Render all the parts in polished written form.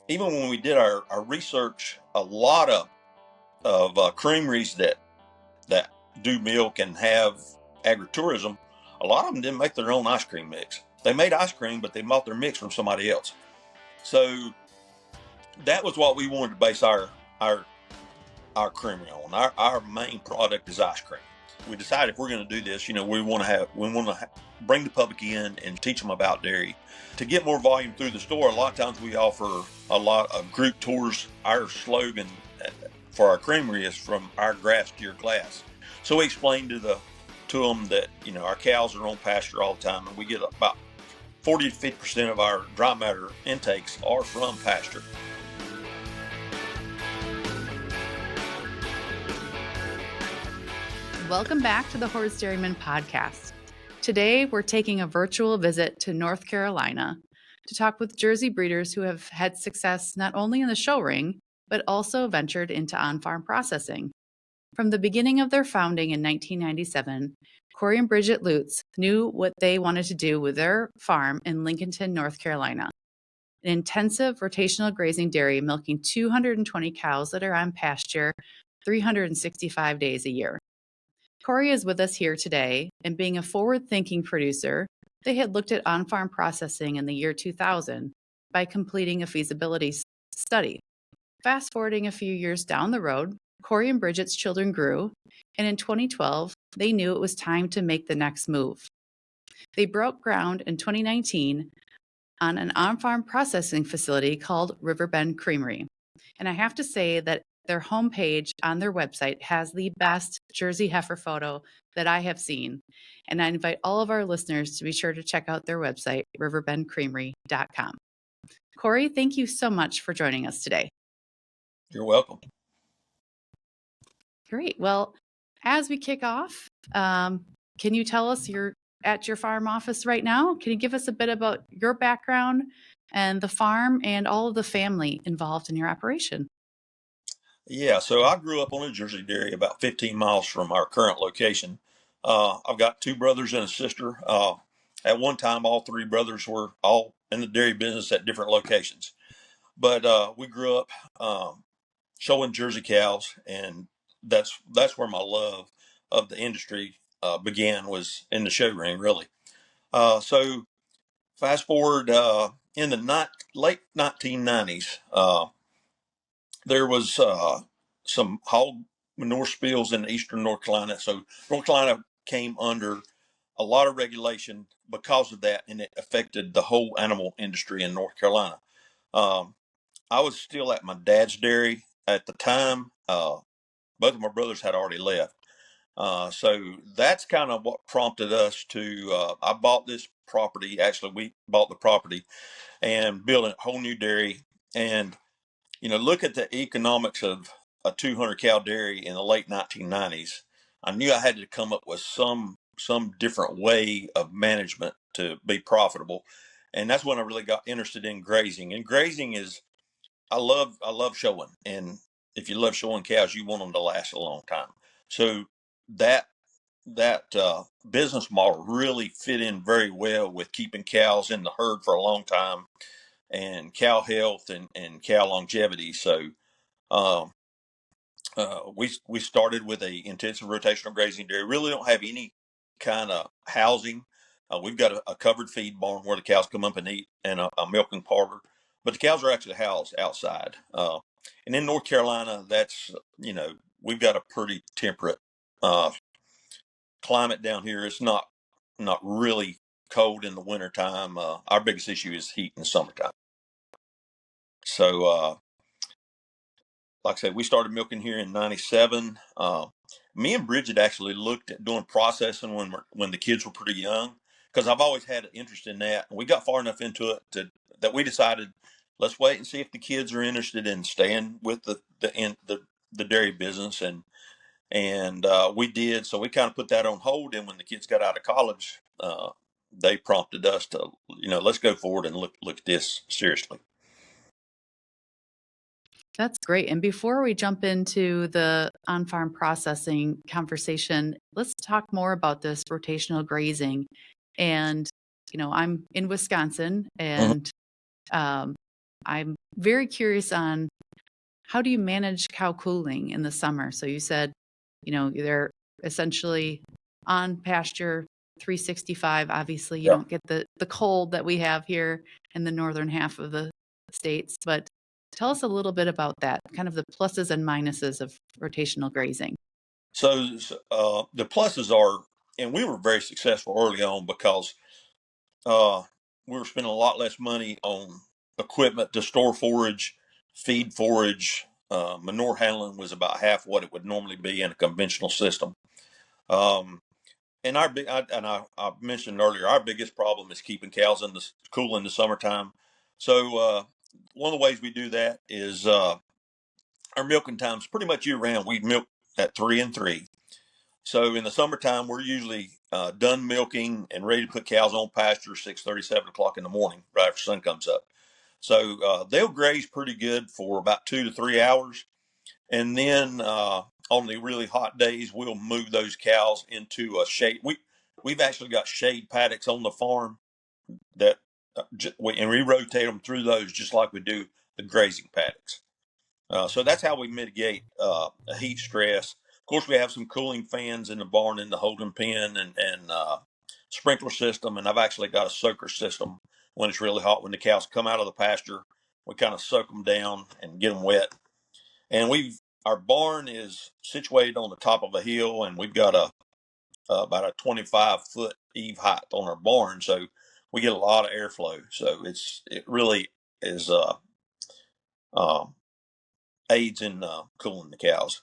even when we did our research, a lot of creameries that do milk and have agritourism, a lot of them didn't make their own ice cream mix. They made ice cream, but they bought their mix from somebody else. So that was what we wanted to base our creamery on. Our main product is ice cream. We decided if we're going to do this, we want to bring the public in and teach them about dairy. To get more volume through the store, a lot of times we offer a lot of group tours. Our slogan for our creamery is from our grass to your glass. So we explained to them that our cows are on pasture all the time, and we get about 40 to 50% of our dry matter intakes are from pasture. Welcome back to the Hoard Dairyman podcast. Today, we're taking a virtual visit to North Carolina to talk with Jersey breeders who have had success not only in the show ring, but also ventured into on-farm processing. From the beginning of their founding in 1997, Corey and Bridget Lutz knew what they wanted to do with their farm in Lincolnton, North Carolina. An intensive rotational grazing dairy milking 220 cows that are on pasture 365 days a year. Corey is with us here today, and being a forward-thinking producer, they had looked at on-farm processing in the year 2000 by completing a feasibility study. Fast forwarding a few years down the road, Corey and Bridget's children grew, and in 2012, they knew it was time to make the next move. They broke ground in 2019 on an on-farm processing facility called Riverbend Creamery. And I have to say that their homepage on their website has the best Jersey heifer photo that I have seen. And I invite all of our listeners to be sure to check out their website, riverbendcreamery.com. Corey, thank you so much for joining us today. You're welcome. Great. Well, as we kick off, can you tell us you're at your farm office right now? Can you give us a bit about your background and the farm and all of the family involved in your operation? Yeah, so I grew up on a Jersey dairy about 15 miles from our current location. I've got two brothers and a sister. At one time, all three brothers were all in the dairy business at different locations. But we grew up showing Jersey cows, and that's where my love of the industry began, was in the show ring, really. So fast forward in the late 1990s. There was some hog manure spills in eastern North Carolina. So North Carolina came under a lot of regulation because of that, and it affected the whole animal industry in North Carolina. I was still at my dad's dairy at the time. Both of my brothers had already left. So that's kind of what prompted us to, I bought this property. Actually, we bought the property and built a whole new dairy. And look at the economics of a 200 cow dairy in the late 1990s. I knew I had to come up with some different way of management to be profitable. And that's when I really got interested in grazing. And grazing is, I love showing. And if you love showing cows, you want them to last a long time. So that business model really fit in very well with keeping cows in the herd for a long time, and cow health and cow longevity. So we started with a intensive rotational grazing dairy. Really don't have any kind of housing. We've got a covered feed barn where the cows come up and eat, and a milking parlor. But the cows are actually housed outside. And in North Carolina, that's, we've got a pretty temperate climate down here. It's not really cold in the wintertime. Our biggest issue is heat in the summertime. So, like I said, we started milking here in 97. Me and Bridget actually looked at doing processing when the kids were pretty young, because I've always had an interest in that. And we got far enough into it that we decided, let's wait and see if the kids are interested in staying with the dairy business. And we did. So we kind of put that on hold. And when the kids got out of college, they prompted us to, let's go forward and look at this seriously. That's great. And before we jump into the on-farm processing conversation, let's talk more about this rotational grazing. And, I'm in Wisconsin, and I'm very curious on how do you manage cow cooling in the summer? So you said, they're essentially on pasture 365. Obviously, you Yeah. don't get the cold that we have here in the northern half of the states, but tell us a little bit about that, kind of the pluses and minuses of rotational grazing. So the pluses are, and we were very successful early on because uh, we were spending a lot less money on equipment to store forage, feed forage. Manure handling was about half what it would normally be in a conventional system. Um, and I mentioned earlier, our biggest problem is keeping cows cool in the summertime. So one of the ways we do that is our milking times pretty much year round. We milk at 3 and 3. So in the summertime, we're usually done milking and ready to put cows on pasture 6:30, 7 o'clock in the morning, right after the sun comes up. So they'll graze pretty good for about 2 to 3 hours. And then on the really hot days, we'll move those cows into a shade. We've actually got shade paddocks on the farm that, and we rotate them through those just like we do the grazing paddocks. So that's how we mitigate heat stress. Of course, we have some cooling fans in the barn in the holding pen and sprinkler system. And I've actually got a soaker system when it's really hot. When the cows come out of the pasture, we kind of soak them down and get them wet. And our barn is situated on the top of a hill, and we've got about a 25-foot eave height on our barn, so we get a lot of airflow. So it really is uh, aids in cooling the cows.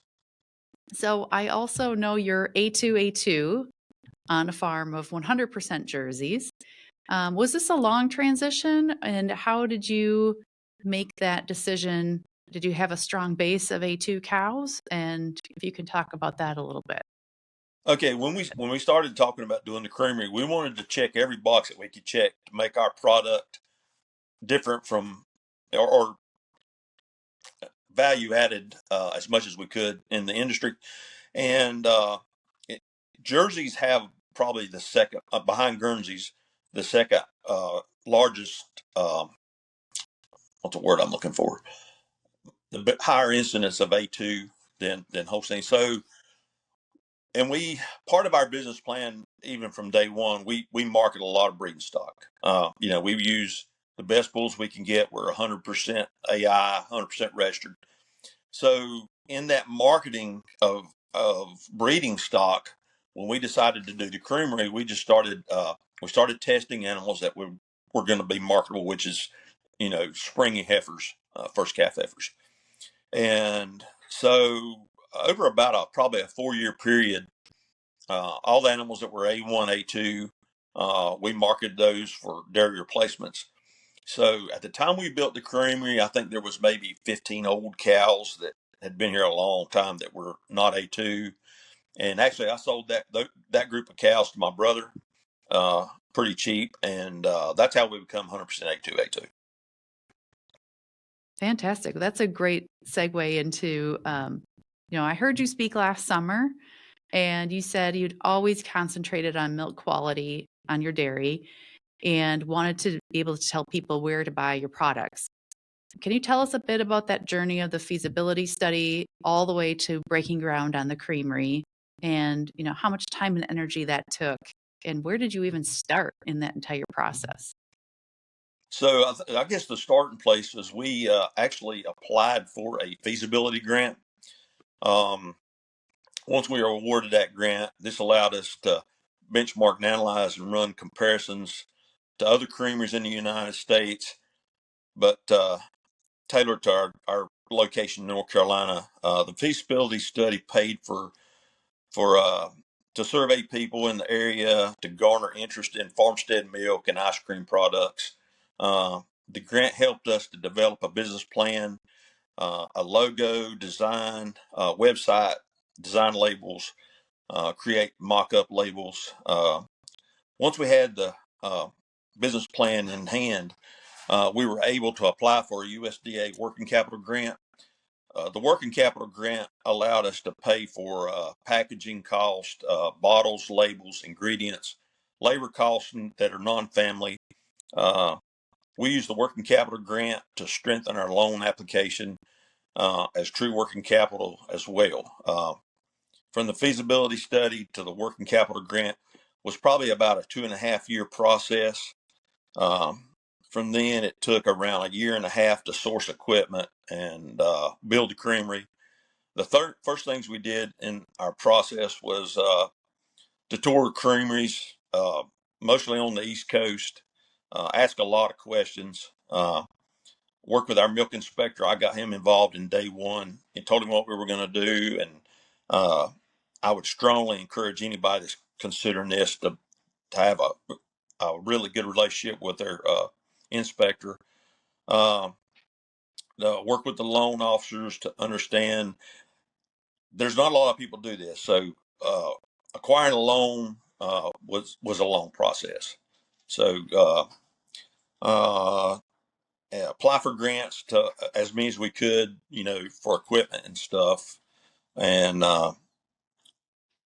So I also know you're A2 on a farm of 100% jerseys. Was this a long transition, and how did you make that decision? Did you have a strong base of A2 cows? And if you can talk about that a little bit. Okay, when we started talking about doing the creamery, we wanted to check every box that we could check to make our product different from or value added as much as we could in the industry. And it, jerseys have probably the second behind Guernseys, the second largest. What's the word I'm looking for? The bit higher incidence of A2 than Holstein. So, and we part of our business plan, even from day one, we market a lot of breeding stock. We use the best bulls we can get. We're 100% AI, 100% registered. So in that marketing of breeding stock, when we decided to do the creamery, we started testing animals that were going to be marketable, which is springy heifers, first calf heifers. And so over about probably a 4-year period, all the animals that were A1, A2, we marketed those for dairy replacements. So at the time we built the creamery, I think there was maybe 15 old cows that had been here a long time that were not A2. And actually, I sold that group of cows to my brother pretty cheap, and that's how we become 100% A2 A2. Fantastic. That's a great segue into, I heard you speak last summer, and you said you'd always concentrated on milk quality on your dairy and wanted to be able to tell people where to buy your products. Can you tell us a bit about that journey of the feasibility study all the way to breaking ground on the creamery, and how much time and energy that took, and where did you even start in that entire process? So I guess the starting place is we actually applied for a feasibility grant. Um, Once we were awarded that grant, this allowed us to benchmark and analyze and run comparisons to other creameries in the United States, but tailored to our location in North Carolina. The feasibility study paid for to survey people in the area to garner interest in farmstead milk and ice cream products. The grant helped us to develop a business plan, a logo design, website, design labels, create mock-up labels. Once we had the business plan in hand, we were able to apply for a USDA working capital grant. The working capital grant allowed us to pay for packaging cost, bottles, labels, ingredients, labor costs that are non-family, uh, we use the working capital grant to strengthen our loan application as true working capital as well. From the feasibility study to the working capital grant was probably about a 2.5 year process. From then, it took around a year and a half to source equipment and build the creamery. The first things we did in our process was to tour creameries, mostly on the East Coast, ask a lot of questions, work with our milk inspector. I got him involved in day one and told him what we were going to do. And I would strongly encourage anybody that's considering this to have a really good relationship with their inspector. Uh, Work with the loan officers to understand there's not a lot of people do this. So acquiring a loan was a long process. So apply for grants to as many as we could, for equipment and stuff. And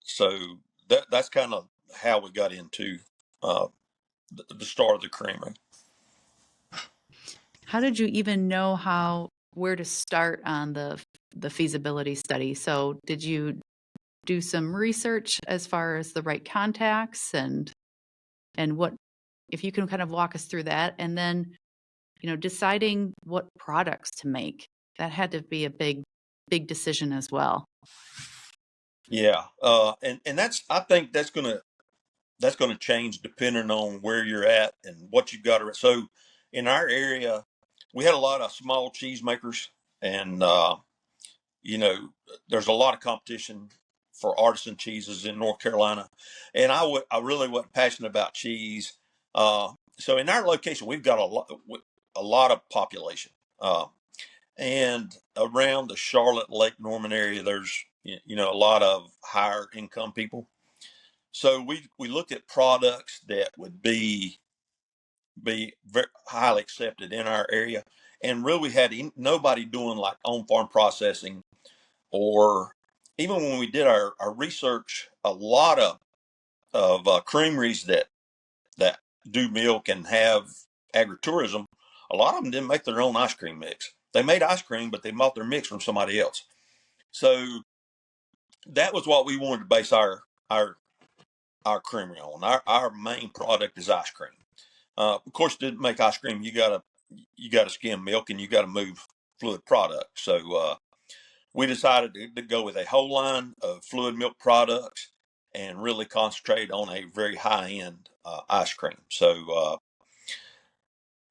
so that's kind of how we got into uh, the start of the creamery. How did you even know where to start on the feasibility study? So did you do some research as far as the right contacts and what, if you can kind of walk us through that, and then, deciding what products to make? That had to be a big decision as well. Yeah, and I think that's gonna change depending on where you're at and what you've got. So in our area, we had a lot of small cheesemakers, and you know, there's a lot of competition for artisan cheeses in North Carolina, and I really wasn't passionate about cheese. So in our location, we've got a lot of population, and around the Charlotte Lake Norman area, there's a lot of higher income people. So we looked at products that would be very highly accepted in our area, and really we had nobody doing like on farm processing. Or even when we did our research, a lot of creameries that do milk and have agritourism, a lot of them didn't make their own ice cream mix. They made ice cream, but they bought their mix from somebody else. So that was what we wanted to base our creamery on. Our main product is ice cream. Of course, to make ice cream, you gotta skim milk and you gotta move fluid product. So we decided to go with a whole line of fluid milk products and really concentrate on a very high end ice cream. So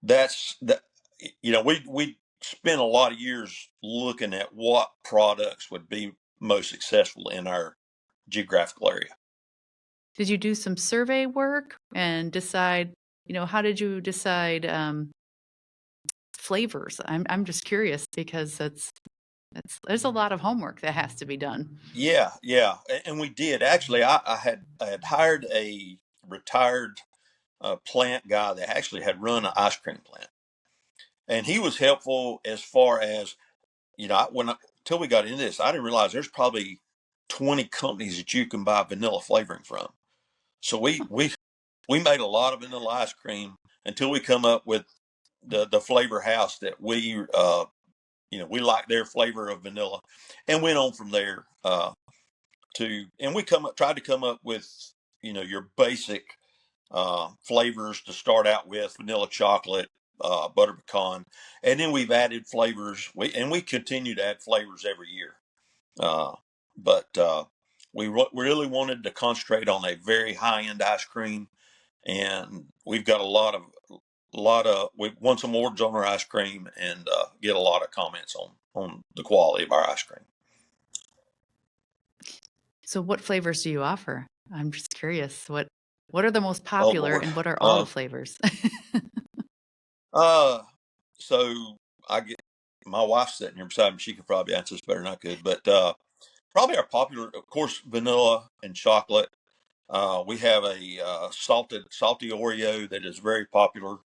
that's that. We spent a lot of years looking at what products would be most successful in our geographical area. Did you do some survey work and decide, how did you decide flavors? I'm just curious because there's a lot of homework that has to be done. Yeah, yeah, and we did actually. I had hired a retired plant guy that actually had run an ice cream plant, and he was helpful as far as until we got into this, I didn't realize there's probably 20 companies that you can buy vanilla flavoring from. So we made a lot of vanilla ice cream until we come up with the flavor house that we like their flavor of vanilla, and went on from there. And we tried to come up with your basic flavors to start out with: vanilla chocolate, butter pecan, and then we've added flavors. We continue to add flavors every year. But we really wanted to concentrate on a very high end ice cream, and we've got we won some awards on our ice cream, and get a lot of comments on the quality of our ice cream. So what flavors do you offer? I'm just curious. What are the most Oh popular Lord. and what are all the flavors? Uh, so I get my wife's sitting here beside me. She could probably answer this better than I could, but probably our popular, of course, vanilla and chocolate. We have a salty Oreo that is very popular.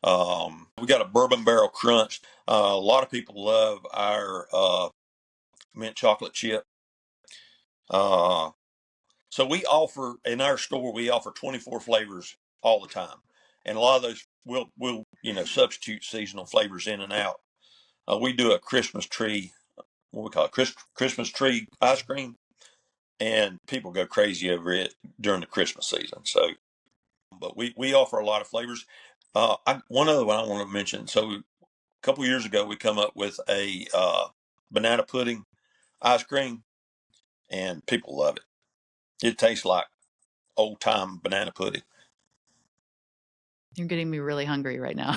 We got a bourbon barrel crunch. A lot of people love our mint chocolate chip. So we offer in our store, we offer 24 flavors all the time, and a lot of those we'll substitute seasonal flavors in and out. We do a Christmas tree, what we call it, Christmas tree ice cream, and people go crazy over it during the Christmas season. So, but we offer a lot of flavors. One other one I want to mention. So, a couple years ago, we come up with a banana pudding ice cream, and people love it. It tastes like old time banana pudding. You're getting me really hungry right now.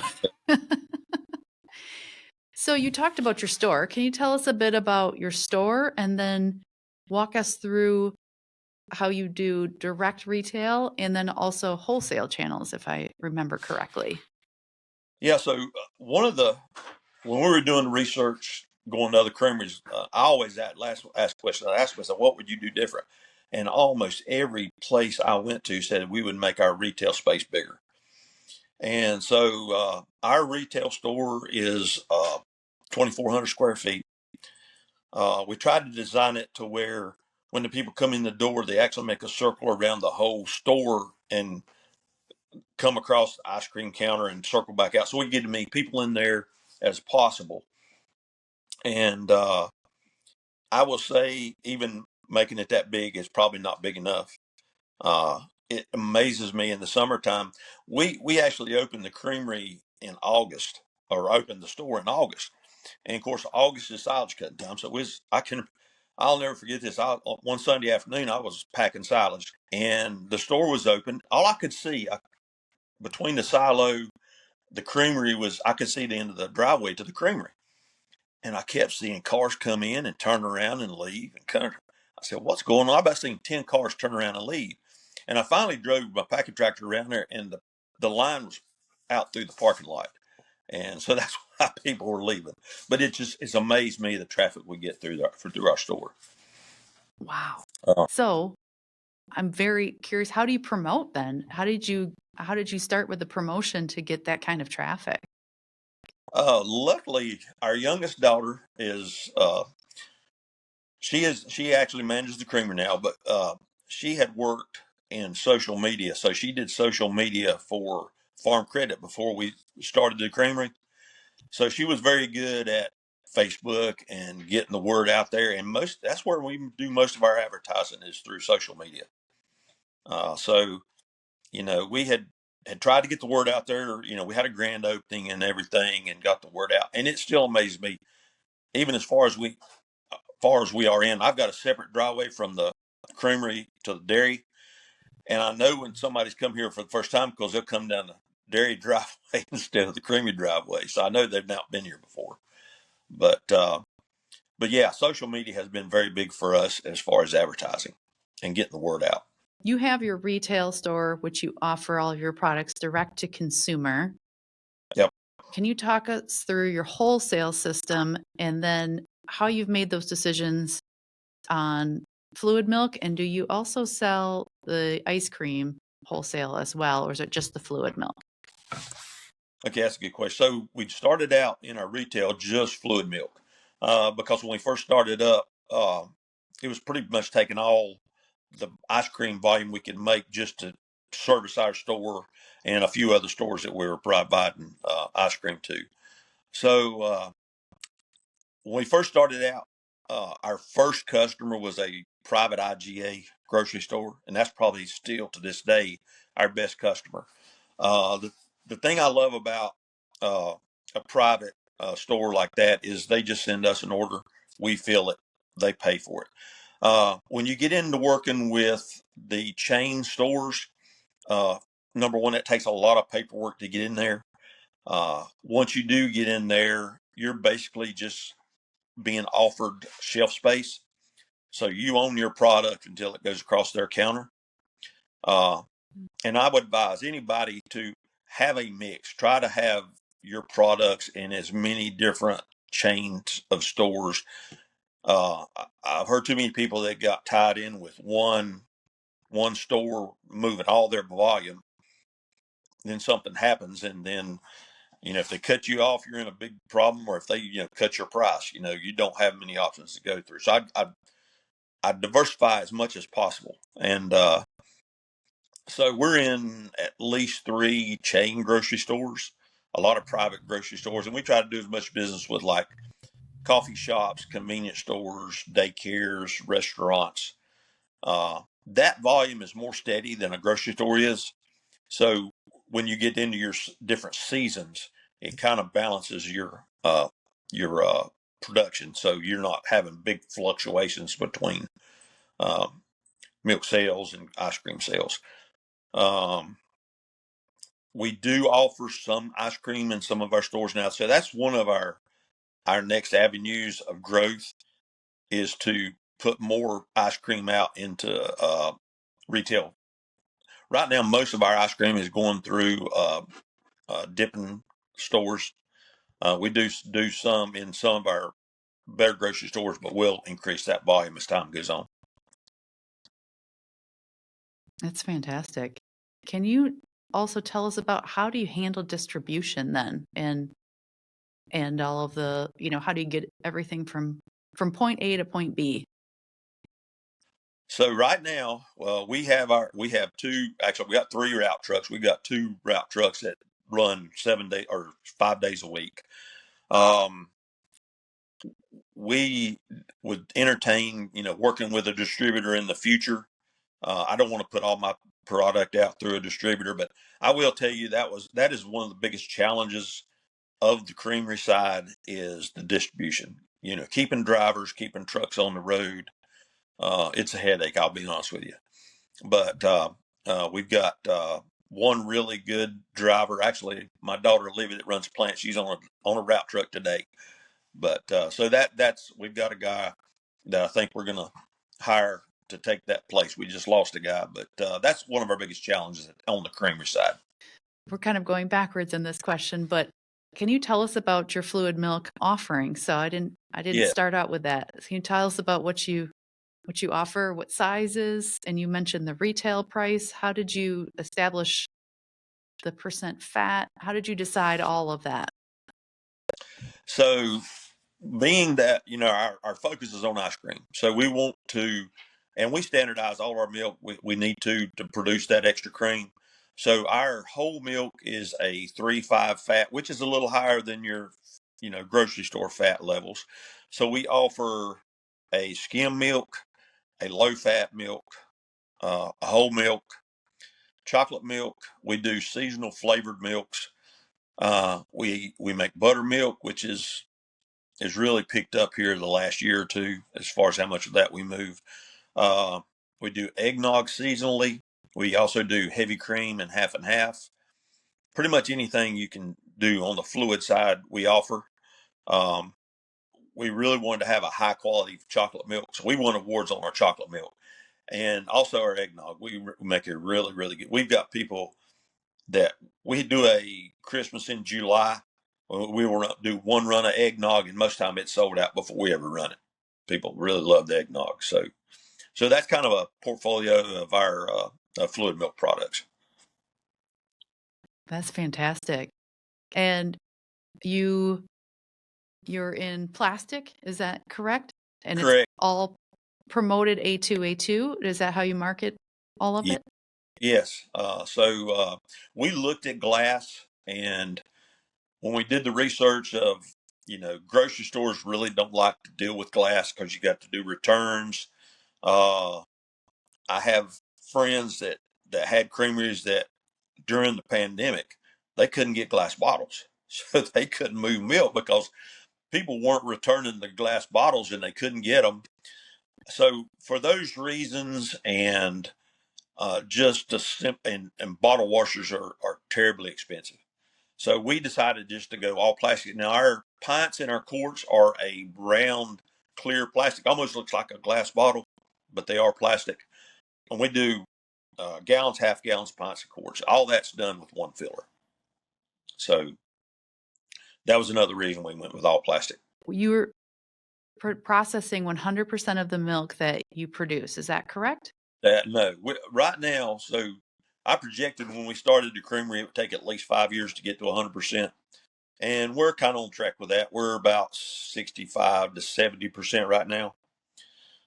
So you talked about your store. Can you tell us a bit about your store and then walk us through how you do direct retail and then also wholesale channels, if I remember correctly? Yeah. So when we were doing research, going to other creameries, I always ask questions. I asked myself, what would you do different? And almost every place I went to said we would make our retail space bigger. And so our retail store is 2,400 square feet. We tried to design it to where when the people come in the door, they actually make a circle around the whole store and come across the ice cream counter and circle back out. So we get to meet people in there as possible. And I will say, even making it that big is probably not big enough. It amazes me in the summertime. We actually opened the creamery in August, or opened the store in August, and of course August is silage cutting time. So I'll never forget this. One Sunday afternoon I was packing silage, and the store was open. All I could see between the silo, the creamery was I could see the end of the driveway to the creamery. And I kept seeing cars come in and turn around and leave. I said, what's going on? I've about seen 10 cars turn around and leave. And I finally drove my packing tractor around there, and the line was out through the parking lot. And so that's why people were leaving. But it's amazed me the traffic we get through our store. Wow. Uh, So I'm very curious, how do you promote then? How did you start with the promotion to get that kind of traffic? Luckily, our youngest daughter she actually manages the creamer now, but she had worked in social media. So she did social media for Farm Credit before we started the creamery. So she was very good at Facebook and getting the word out there. And that's where we do most of our advertising is through social media. So, we had tried to get the word out there. We had a grand opening and everything and got the word out. And it still amazes me, even as far as we are in. I've got a separate driveway from the creamery to the dairy, and I know when somebody's come here for the first time because they'll come down the dairy driveway instead of the creamery driveway. So I know they've not been here before. But yeah, social media has been very big for us as far as advertising and getting the word out. You have your retail store, which you offer all of your products direct to consumer. Yep. Can you talk us through your wholesale system and then how you've made those decisions on fluid milk? And do you also sell the ice cream wholesale as well, or is it just the fluid milk? Okay, that's a good question. So we started out in our retail just fluid milk because when we first started up, it was pretty much taking all the ice cream volume we could make just to service our store and a few other stores that we were providing ice cream to. So when we first started out, our first customer was a private IGA grocery store, and that's probably still to this day our best customer. The thing I love about uh, a private store like that is they just send us an order, we fill it, they pay for it. When you get into working with the chain stores, uh, number one, it takes a lot of paperwork to get in there. Once you do get in there, you're basically just being offered shelf space. So you own your product until it goes across their counter. Uh, and I would advise anybody to have a mix. Try to have your products in as many different chains of stores. I've heard too many people that got tied in with one store moving all their volume. Then something happens, and then if they cut you off, you're in a big problem. Or if they cut your price, you don't have many options to go through. So I diversify as much as possible, and So we're in at least 3 chain grocery stores, a lot of private grocery stores, and we try to do as much business with like coffee shops, convenience stores, daycares, restaurants. That volume is more steady than a grocery store is. So when you get into your different seasons, it kind of balances your production. So you're not having big fluctuations between um, milk sales and ice cream sales. Um, we do offer some ice cream in some of our stores now. So that's one of our next avenues of growth is to put more ice cream out into retail. Right now, most of our ice cream is going through dipping stores. We do some in some of our better grocery stores, but we'll increase that volume as time goes on. That's fantastic. Can you also tell us about how do you handle distribution then, and all of the, how do you get everything from point A to point B? So right now, well, we have two. Actually, we got 3 route trucks. We got 2 route trucks that run 7 day or 5 days a week. Um, we would entertain, working with a distributor in the future. I don't want to put all my product out through a distributor, but I will tell you that is one of the biggest challenges of the creamery side is the distribution. Keeping drivers, keeping trucks on the road. It's a headache. I'll be honest with you. But we've got one really good driver. Actually, my daughter Olivia that runs the plant. She's on a route truck today. But so that's we've got a guy that I think we're going to hire to take that place. We just lost a guy, but that's one of our biggest challenges on the creamery side. We're kind of going backwards in this question, but can you tell us about your fluid milk offering? So I didn't Yeah. start out with that. Can you tell us about what you offer, what sizes, and you mentioned the retail price. How did you establish the percent fat? How did you decide all of that? So being that our focus is on ice cream, so we want to, and we standardize all our milk we need to produce that extra cream. So our whole milk is a 3.5 fat, which is a little higher than your grocery store fat levels. So we offer a skim milk, a low fat milk, a whole milk, chocolate milk. We do seasonal flavored milks. We make buttermilk, which is really picked up here the last year or two as far as how much of that we move. Uh, we do eggnog seasonally. We also do heavy cream and half. Pretty much anything you can do on the fluid side, we offer. Um, we really wanted to have a high quality chocolate milk, so we won awards on our chocolate milk and also our eggnog. We make it really, really good. We've got people that we do a Christmas in July. We will do one run of eggnog, and most time it's sold out before we ever run it. People really love the eggnog, so that's kind of a portfolio of our fluid milk products. That's fantastic. And you're in plastic, is that correct? And it's Correct. all promoted A2. Is that how you market all of Ye- it? Yes. So we looked at glass, and when we did the research of, grocery stores really don't like to deal with glass because you got to do returns. Uh, I have friends that had creameries that during the pandemic they couldn't get glass bottles, so they couldn't move milk because people weren't returning the glass bottles and they couldn't get them. So for those reasons, and just and bottle washers are terribly expensive. So we decided just to go all plastic. Now our pints in our quarts are a round, clear plastic, almost looks like a glass bottle, but they are plastic. And we do gallons, half gallons, pints, and quarts. All that's done with one filler. So that was another reason we went with all plastic. You're processing 100% of the milk that you produce. Is that correct? No, right now. So I projected when we started the creamery, it would take at least 5 years to get to 100%. And we're kind of on track with that. We're about 65 to 70% right now.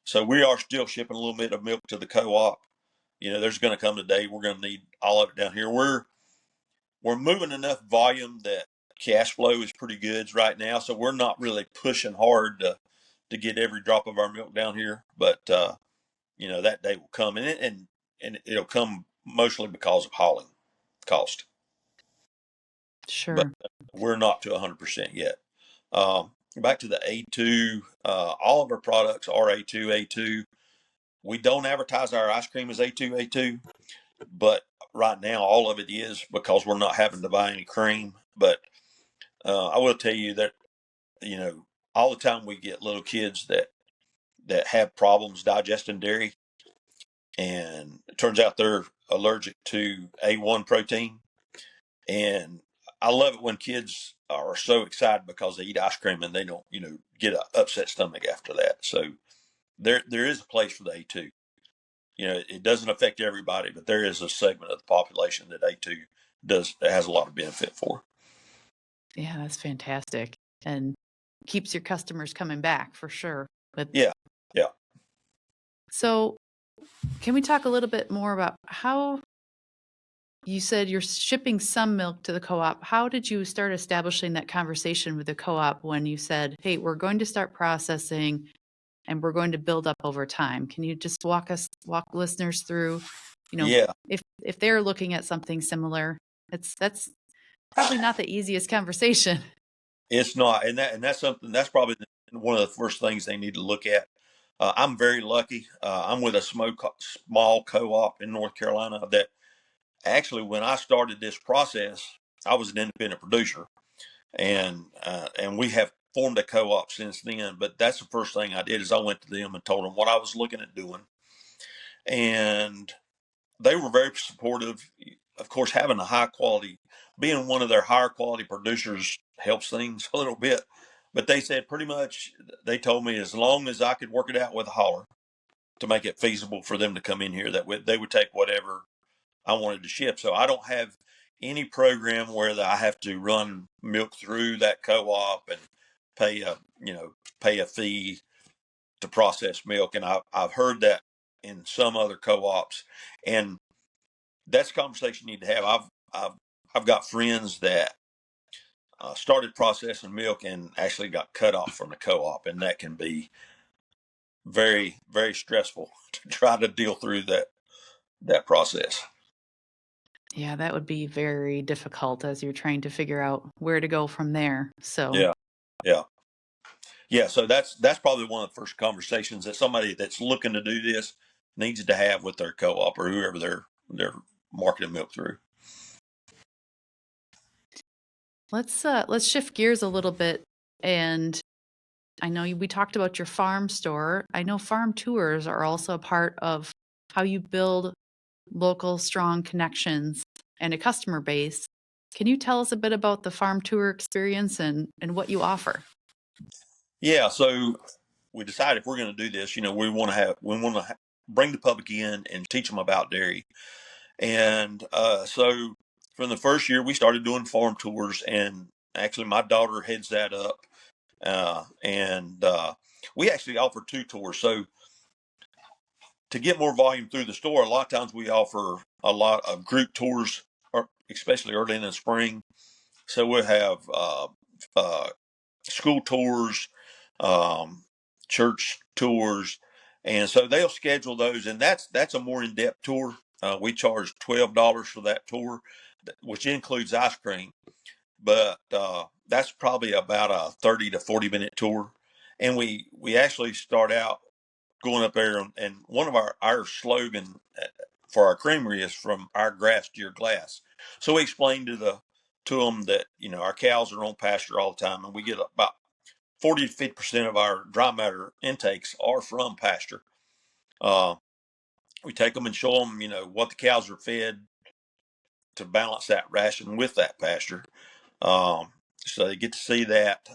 So we are still shipping a little bit of milk to the co-op. there's going to come a day we're going to need all of it down here. We're moving enough volume that cash flow is pretty good right now, so we're not really pushing hard to get every drop of our milk down here. But that day will come, and it'll come mostly because of hauling cost. But Sure. we're not to 100% yet. Back to the A2, all of our products are A2, A2. We don't advertise our ice cream as A2, A2, but right now all of it is because we're not having to buy any cream. But I will tell you that, all the time we get little kids that have problems digesting dairy, and it turns out they're allergic to A1 protein. And I love it when kids are so excited because they eat ice cream and they don't, get an upset stomach after that. So there is a place for the A2. It doesn't affect everybody, but there is a segment of the population that A2 has a lot of benefit for. Yeah, that's fantastic. And keeps your customers coming back for sure. But Yeah, yeah, so can we talk a little bit more about how you said you're shipping some milk to the co-op? How did you start establishing that conversation with the co-op when you said, hey, we're going to start processing and we're going to build up over time? Can you just walk listeners through, yeah. if they're looking at something similar? That's probably not the easiest conversation. It's not, and that's something that's probably one of the first things they need to look at. I'm very lucky. I'm with a small co-op in North Carolina that actually, when I started this process, I was an independent producer, and we have formed a co-op since then. But that's the first thing I did is I went to them and told them what I was looking at doing, and they were very supportive. Of course, having a high quality, being one of their higher quality producers helps things a little bit. But they said pretty much, they told me as long as I could work it out with a hauler to make it feasible for them to come in here, they would take whatever I wanted to ship. So I don't have any program where I have to run milk through that co-op and pay a fee to process milk. And I've heard that in some other co-ops, and that's a conversation you need to have. I've got friends that started processing milk and actually got cut off from the co-op, and that can be very, very stressful to try to deal through that process. Yeah, that would be very difficult as you're trying to figure out where to go from there. So, Yeah, yeah, yeah. So that's probably one of the first conversations that somebody that's looking to do this needs to have with their co-op or whoever they're marketing milk through. let's shift gears a little bit. And I know we talked about your farm store. I know farm tours are also a part of how you build local strong connections and a customer base. Can you tell us a bit about the farm tour experience and what you offer? Yeah. So we decided if we're going to do this, we want to bring the public in and teach them about dairy. And so from the first year, we started doing farm tours, and actually, my daughter heads that up. And we actually offer two tours. So to get more volume through the store, a lot of times we offer a lot of group tours, especially early in the spring. So we'll have uh, school tours, um, church tours, and so they'll schedule those, and that's a more in-depth tour. We charge $12 for that tour, which includes ice cream, but that's probably about a 30 to 40 minute tour. And we actually start out going up there, and one of our slogan for our creamery is from our grass to your glass. So we explain to them that our cows are on pasture all the time, and we get about 40 to 50% of our dry matter intakes are from pasture. Uh, we take them and show them, what the cows are fed to balance that ration with that pasture. So they get to see that.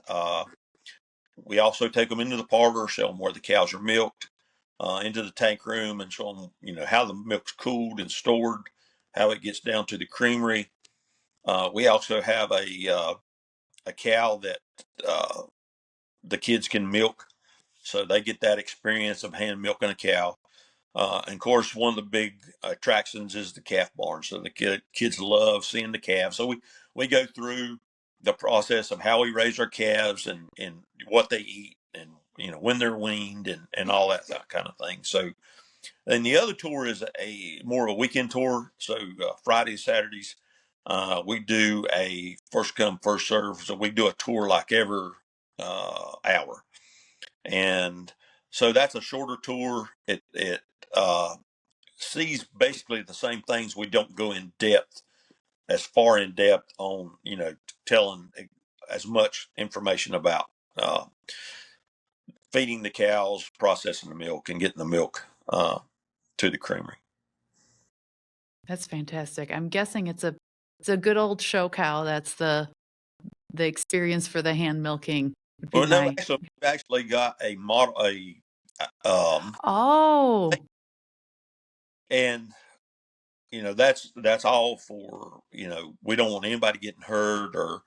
We also take them into the parlor, show them where the cows are milked, into the tank room, and show them, how the milk's cooled and stored, how it gets down to the creamery. We also have a cow that uh, the kids can milk, so they get that experience of hand milking a cow. And of course, one of the big attractions is the calf barn. So the kids love seeing the calves. So we go through the process of how we raise our calves and what they eat and when they're weaned and all that kind of thing. So and the other tour is a more of a weekend tour. So Fridays, Saturdays, we do a first come first serve. So we do a tour like every hour, and so that's a shorter tour. It sees basically the same things. We don't go in depth, as far in depth on telling as much information about feeding the cows, processing the milk, and getting the milk to the creamery. That's fantastic. I'm guessing it's a good old show cow. That's the experience for the hand milking would be Well, no, my. actually, we've actually got a model, um, Oh, and that's all for we don't want anybody getting hurt, or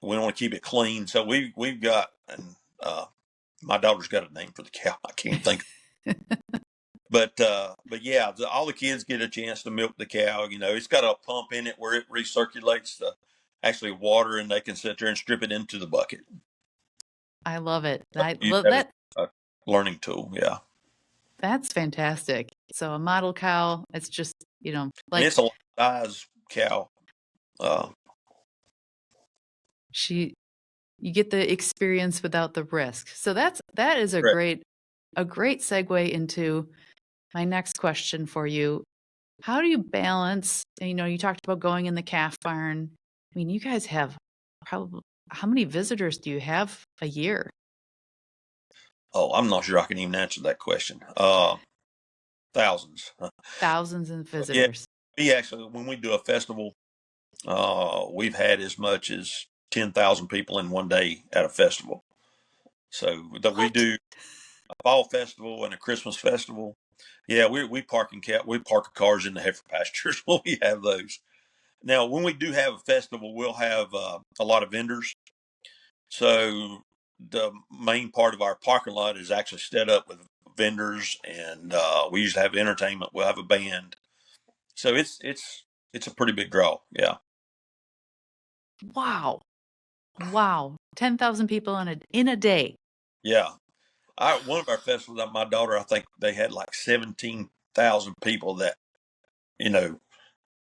we want to keep it clean. So we've got, and my daughter's got a name for the cow. I can't think. But yeah, all the kids get a chance to milk the cow. It's got a pump in it where it recirculates the actually water, and they can sit there and strip it into the bucket. I love it. So I use love that as that. a learning tool. Yeah, That's fantastic. So a model cow, it's just, and like it's a lot size cow. Uh, she you get the experience without the risk. So that is a correct. great segue into my next question for you. How do you balance, you talked about going in the calf barn. I mean, you guys have probably, how many visitors do you have a year? Oh, I'm not sure I can even answer that question. Thousands. Thousands of But yeah, visitors. we actually, when we do a festival, we've had as much as 10,000 people in one day at a festival. So that we What? do a fall festival and a Christmas festival. Yeah, we park we park our cars in the heifer pastures when we have those. Now, when we do have a festival, we'll have a lot of vendors. So the main part of our parking lot is actually set up with vendors, and we usually have entertainment. We'll have a band. So it's a pretty big draw. Yeah, Wow. Wow. 10,000 people in a day. yeah. One of our festivals, my daughter, I think they had like 17,000 people that you know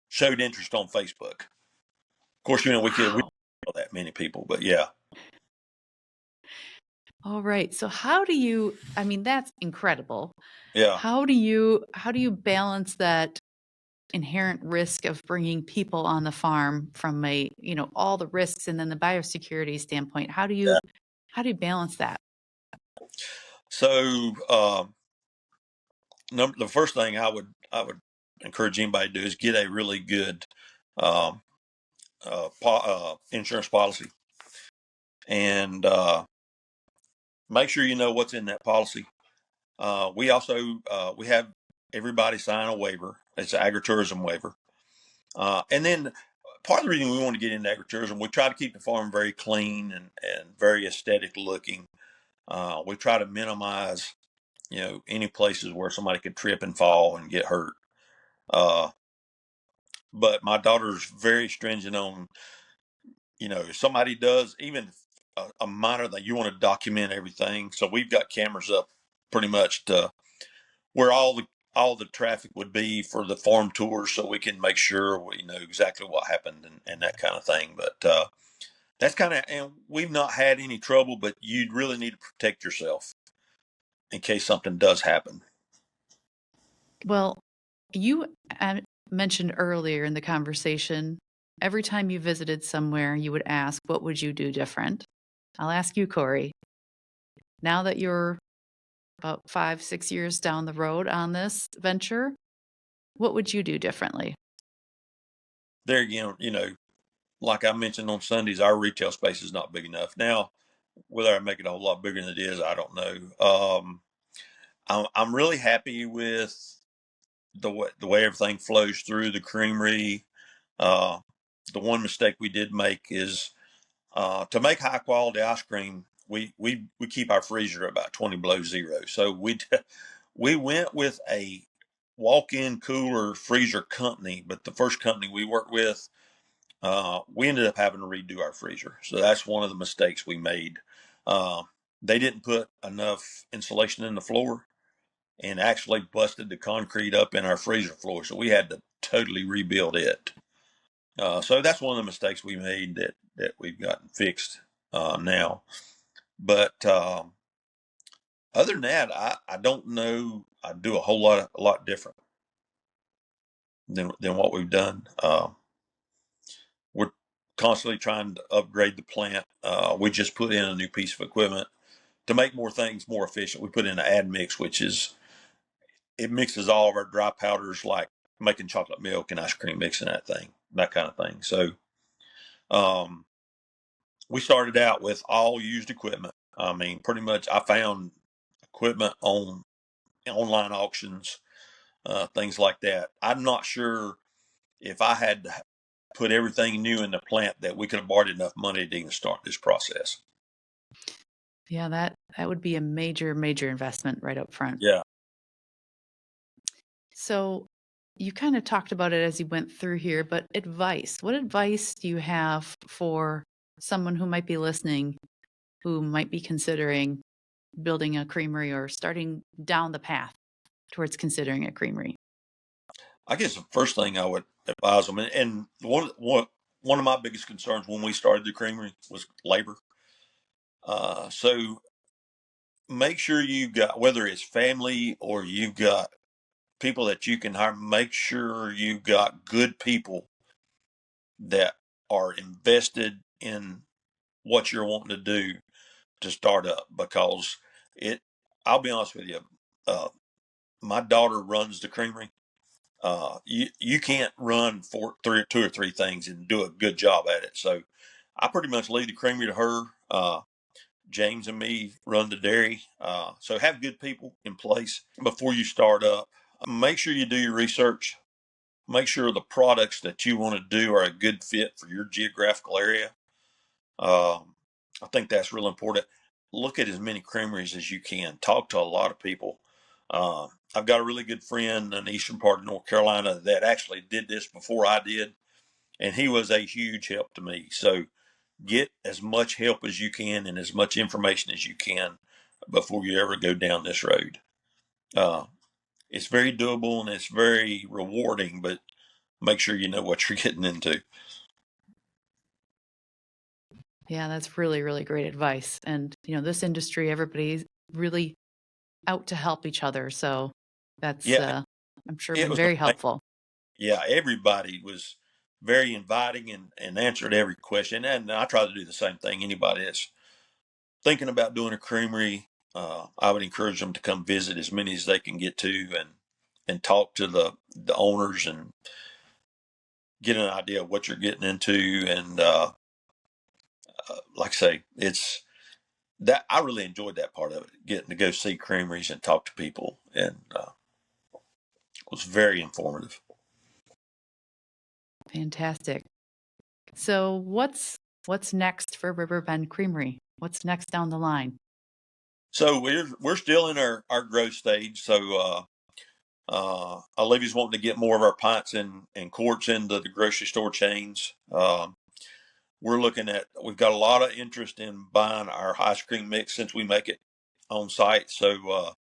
showed interest on Facebook. Of course, we Wow. know that many people, but yeah, All right. So how do you, I mean, that's incredible. yeah. How do you balance that inherent risk of bringing people on the farm from all the risks and then the biosecurity standpoint? How do you balance that? So the first thing I would encourage anybody to do is get a really good um, insurance policy, and make sure you know what's in that policy. We also we have everybody sign a waiver. It's an agritourism waiver, and then part of the reason we want to get into agritourism, we try to keep the farm very clean and very aesthetic looking. We try to minimize any places where somebody could trip and fall and get hurt. Uh, but my daughter's very stringent on, if somebody does even a minor thing, you want to document everything. So we've got cameras up pretty much to where all the traffic would be for the farm tours, so we can make sure we know exactly what happened and that kind of thing. But that's kind of, and we've not had any trouble, but you really need to protect yourself in case something does happen. Well, you mentioned earlier in the conversation, every time you visited somewhere, you would ask, what would you do different? I'll ask you, Corey, now that you're about 5, 6 years down the road on this venture, what would you do differently? There again, like I mentioned on Sundays, our retail space is not big enough. Now, whether I make it a whole lot bigger than it is, I don't know. I'm really happy with the way everything flows through the creamery. Uh, the one mistake we did make is to make high quality ice cream. We keep our freezer about 20 below zero. So we we went with a walk-in cooler freezer company, but the first company we worked with, we ended up having to redo our freezer. So that's one of the mistakes we made. Uh, they didn't put enough insulation in the floor and actually busted the concrete up in our freezer floor. So we had to totally rebuild it. So that's one of the mistakes we made that we've gotten fixed now. But other than that, I don't know. I do a lot different than what we've done. We're constantly trying to upgrade the plant. We just put in a new piece of equipment to make more things more efficient. We put in an ad mix, which is it mixes all of our dry powders, like making chocolate milk and ice cream, mixing that kind of thing. So um, we started out with all used equipment. I mean, pretty much I found equipment on online auctions, things like that. I'm not sure if I had to put everything new in the plant that we could have borrowed enough money to even start this process. Yeah, that would be a major, major investment right up front. Yeah. So you kind of talked about it as you went through here, but advice. What advice do you have for someone who might be listening, who might be considering building a creamery or starting down the path towards considering a creamery? I guess the first thing I would advise them, and one of my biggest concerns when we started the creamery was labor. So make sure you got, whether it's family or you've got people that you can hire, make sure you got good people that are invested in what you're wanting to do to start up, because it, I'll be honest with you, uh, my daughter runs the creamery. You can't run two or three things and do a good job at it. So I pretty much leave the creamery to her. James and me run the dairy. So have good people in place before you start up. Make sure you do your research. Make sure the products that you want to do are a good fit for your geographical area. I think that's real important. Look at as many creameries as you can. Talk to a lot of people. I've got a really good friend in the eastern part of North Carolina that actually did this before I did, and he was a huge help to me. So get as much help as you can and as much information as you can before you ever go down this road. Uh, it's very doable and it's very rewarding, but make sure you know what you're getting into. Yeah, that's really, really great advice. And, this industry, everybody's really out to help each other. So that's, Yeah, I'm sure, it been was very amazing. helpful. Yeah, everybody was very inviting and answered every question. And I try to do the same thing. Anybody that's thinking about doing a creamery, I would encourage them to come visit as many as they can get to and talk to the owners and get an idea of what you're getting into. And like I say, it's that I really enjoyed that part of it, getting to go see creameries and talk to people, and it was very informative. Fantastic. So what's next for Riverbend Creamery? What's next down the line? So we're still in our growth stage. So Olivia's wanting to get more of our pints and quarts into the grocery store chains. We've got a lot of interest in buying our ice cream mix since we make it on site. So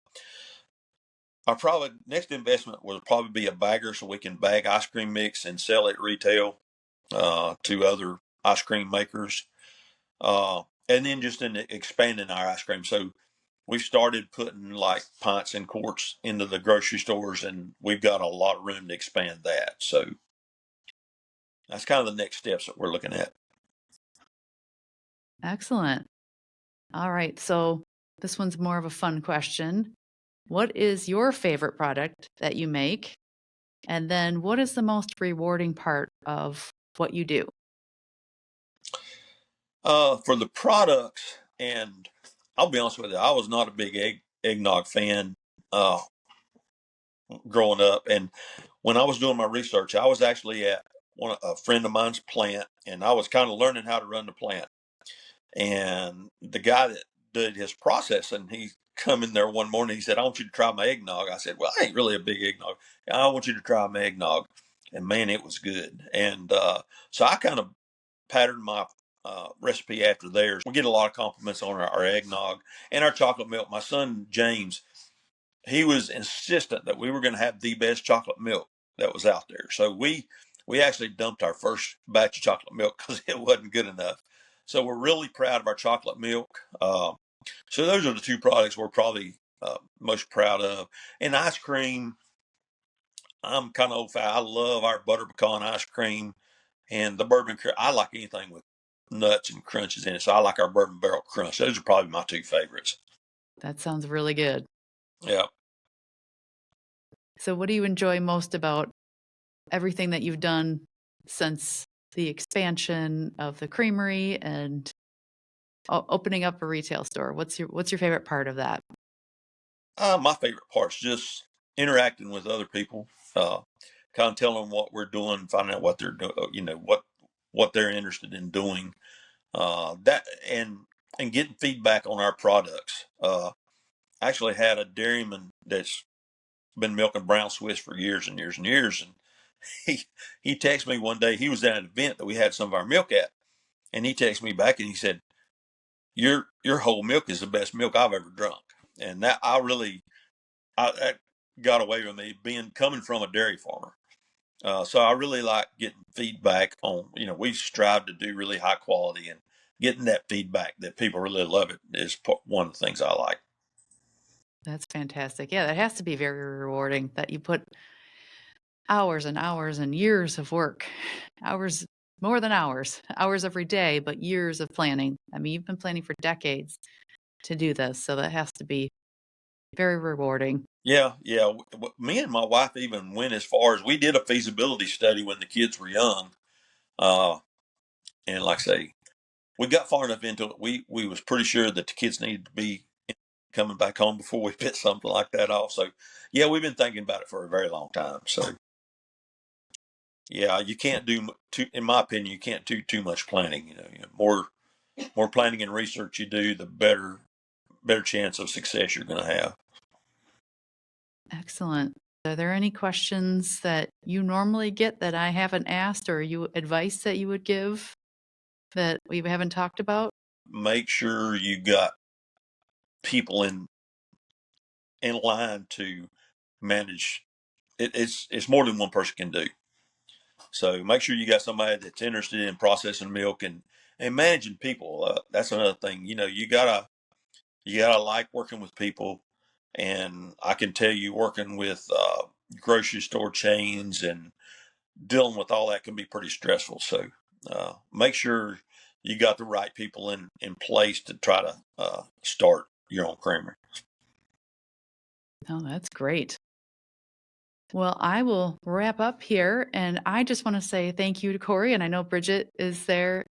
our probably next investment will probably be a bagger so we can bag ice cream mix and sell it retail to other ice cream makers. And then just in expanding our ice cream. So we've started putting like pints and quarts into the grocery stores, and we've got a lot of room to expand that. So that's kind of the next steps that we're looking at. Excellent. All right. So this one's more of a fun question. What is your favorite product that you make? And then what is the most rewarding part of what you do? For the products, and I'll be honest with you, I was not a big eggnog fan uh, growing up. And when I was doing my research, I was actually at a friend of mine's plant, and I was kind of learning how to run the plant. And the guy that did his process, and he come in there one morning. He said, "I want you to try my eggnog." I said, "Well, I ain't really a big eggnog. I want you to try my eggnog." And man, it was good. And so I kind of patterned my recipe after theirs. We get a lot of compliments on our eggnog and our chocolate milk. My son James, he was insistent that we were going to have the best chocolate milk that was out there. So we actually dumped our first batch of chocolate milk because it wasn't good enough. So we're really proud of our chocolate milk. So those are the two products we're probably most proud of. And ice cream, I'm kind of old-fashioned. I love our butter pecan ice cream and the bourbon. I like anything with nuts and crunches in it. So I like our bourbon barrel crunch. Those are probably my two favorites. That sounds really good. Yeah. So what do you enjoy most about everything that you've done since the expansion of the creamery and opening up a retail store? What's your favorite part of that? My favorite part's just interacting with other people, kind of telling them what we're doing, finding out what they're doing, what they're interested in doing, that and getting feedback on our products. I actually had a dairyman that's been milking brown Swiss for years and years and years, and he texted me one day. He was at an event that we had some of our milk at, and he texted me back and he said, "Your whole milk is the best milk I've ever drunk." And that that got away with me coming from a dairy farmer. So I really like getting feedback on, we strive to do really high quality, and getting that feedback that people really love it is one of the things I like. That's fantastic. Yeah, that has to be very rewarding that you put hours and hours and years of work, hours, more than hours every day, but years of planning. I mean, you've been planning for decades to do this, so that has to be very rewarding. Yeah, yeah. Me and my wife even went as far as we did a feasibility study when the kids were young. And like I say, we got far enough into it. We was pretty sure that the kids needed to be coming back home before we fit something like that off. So, yeah, we've been thinking about it for a very long time. So, yeah, you can't do in my opinion, you can't do too much planning. More planning and research you do, the better chance of success you're going to have. Excellent. Are there any questions that you normally get that I haven't asked, or advice that you would give that we haven't talked about? Make sure you got people in line to manage. It's more than one person can do. So make sure you got somebody that's interested in processing milk and managing people. That's another thing. You gotta like working with people. And I can tell you, working with grocery store chains and dealing with all that can be pretty stressful. So make sure you got the right people in place to try to start your own creamery. Oh, that's great. Well, I will wrap up here, and I just want to say thank you to Corey, and I know Bridget is there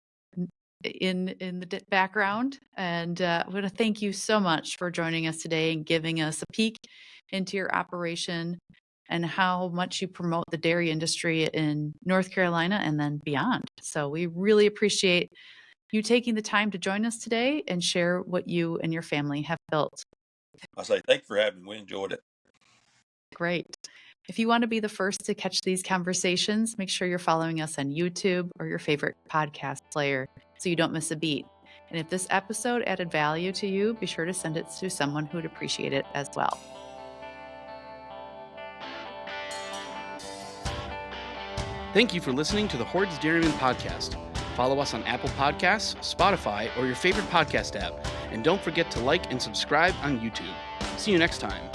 in the background, and I want to thank you so much for joining us today and giving us a peek into your operation and how much you promote the dairy industry in North Carolina and then beyond. So we really appreciate you taking the time to join us today and share what you and your family have built. I say thank you for having me. We enjoyed it. Great. If you want to be the first to catch these conversations, make sure you're following us on YouTube or your favorite podcast player so you don't miss a beat. And if this episode added value to you, be sure to send it to someone who'd appreciate it as well. Thank you for listening to the Hoard's Dairyman podcast. Follow us on Apple Podcasts, Spotify, or your favorite podcast app. And don't forget to like and subscribe on YouTube. See you next time.